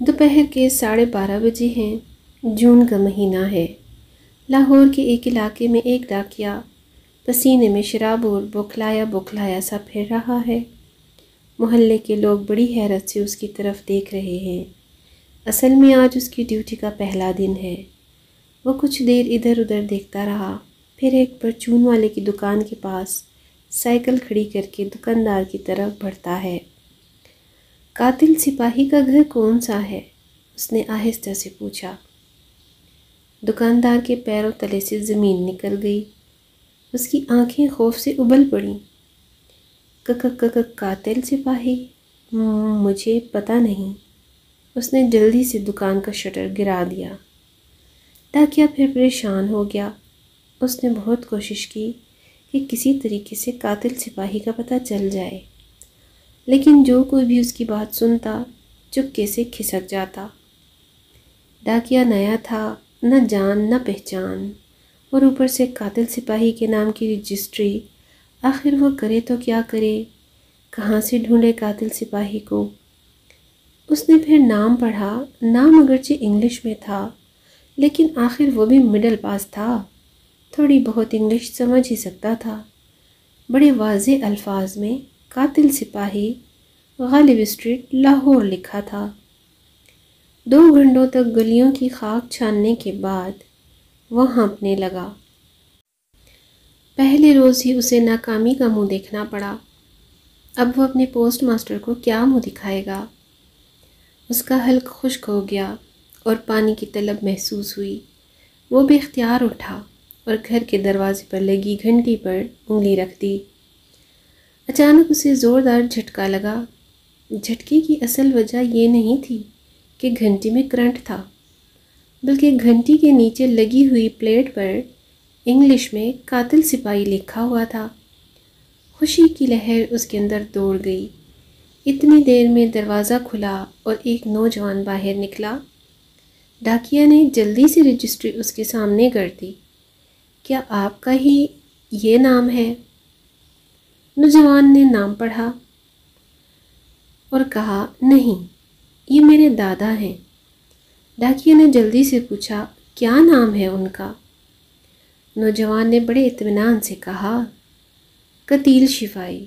دوپہر کے 12:30 بجے ہیں۔ جون کا مہینہ ہے۔ لاہور کے ایک علاقے میں ایک ڈاکیا پسینے میں شراب اور بوکھلایا سا پھر رہا ہے۔ محلے کے لوگ بڑی حیرت سے اس کی طرف دیکھ رہے ہیں۔ اصل میں آج اس کی ڈیوٹی کا پہلا دن ہے۔ وہ کچھ دیر ادھر ادھر دیکھتا رہا، پھر ایک پرچون والے کی دکان کے پاس سائیکل کھڑی کر کے دکاندار کی طرف بڑھتا ہے۔ قاتل سپاہی کا گھر کون سا ہے؟ اس نے آہستہ سے پوچھا۔ دکاندار کے پیروں تلے سے زمین نکل گئی۔ اس کی آنکھیں خوف سے ابل پڑیں۔ قاتل سپاہی؟ مجھے پتہ نہیں۔ اس نے جلدی سے دکان کا شٹر گرا دیا۔ ڈاکیا پھر پریشان ہو گیا۔ اس نے بہت کوشش کی کہ کسی طریقے سے قاتل سپاہی کا پتہ چل جائے، لیکن جو کوئی بھی اس کی بات سنتا چپکے سے کھسک جاتا۔ ڈاکیا نیا تھا، نہ جان نہ پہچان، اور اوپر سے قاتل سپاہی کے نام کی رجسٹری۔ آخر وہ کرے تو کیا کرے؟ کہاں سے ڈھونڈے قاتل سپاہی کو؟ اس نے پھر نام پڑھا۔ نام اگرچہ انگلش میں تھا، لیکن آخر وہ بھی مڈل پاس تھا، تھوڑی بہت انگلش سمجھ ہی سکتا تھا۔ بڑے واضح الفاظ میں قاتل سپاہی، غالب اسٹریٹ، لاہور لکھا تھا۔ 2 گھنٹوں تک گلیوں کی خاک چھاننے کے بعد وہ ہانپنے لگا۔ پہلے روز ہی اسے ناکامی کا منہ دیکھنا پڑا۔ اب وہ اپنے پوسٹ ماسٹر کو کیا منہ دکھائے گا؟ اس کا حلق خشک ہو گیا اور پانی کی طلب محسوس ہوئی۔ وہ بے اختیار اٹھا اور گھر کے دروازے پر لگی گھنٹی پر انگلی رکھ دی۔ اچانک اسے زوردار جھٹکا لگا۔ جھٹکے کی اصل وجہ یہ نہیں تھی کہ گھنٹی میں کرنٹ تھا، بلکہ گھنٹی کے نیچے لگی ہوئی پلیٹ پر انگلش میں قاتل سپاہی لکھا ہوا تھا۔ خوشی کی لہر اس کے اندر دوڑ گئی۔ اتنی دیر میں دروازہ کھلا اور ایک نوجوان باہر نکلا۔ ڈاکیا نے جلدی سے رجسٹری اس کے سامنے کر دی۔ کیا آپ کا ہی یہ نام ہے؟ نوجوان نے نام پڑھا اور کہا، نہیں، یہ میرے دادا ہیں۔ ڈاکیا نے جلدی سے پوچھا، کیا نام ہے ان کا؟ نوجوان نے بڑے اطمینان سے کہا، قتیل شفائی۔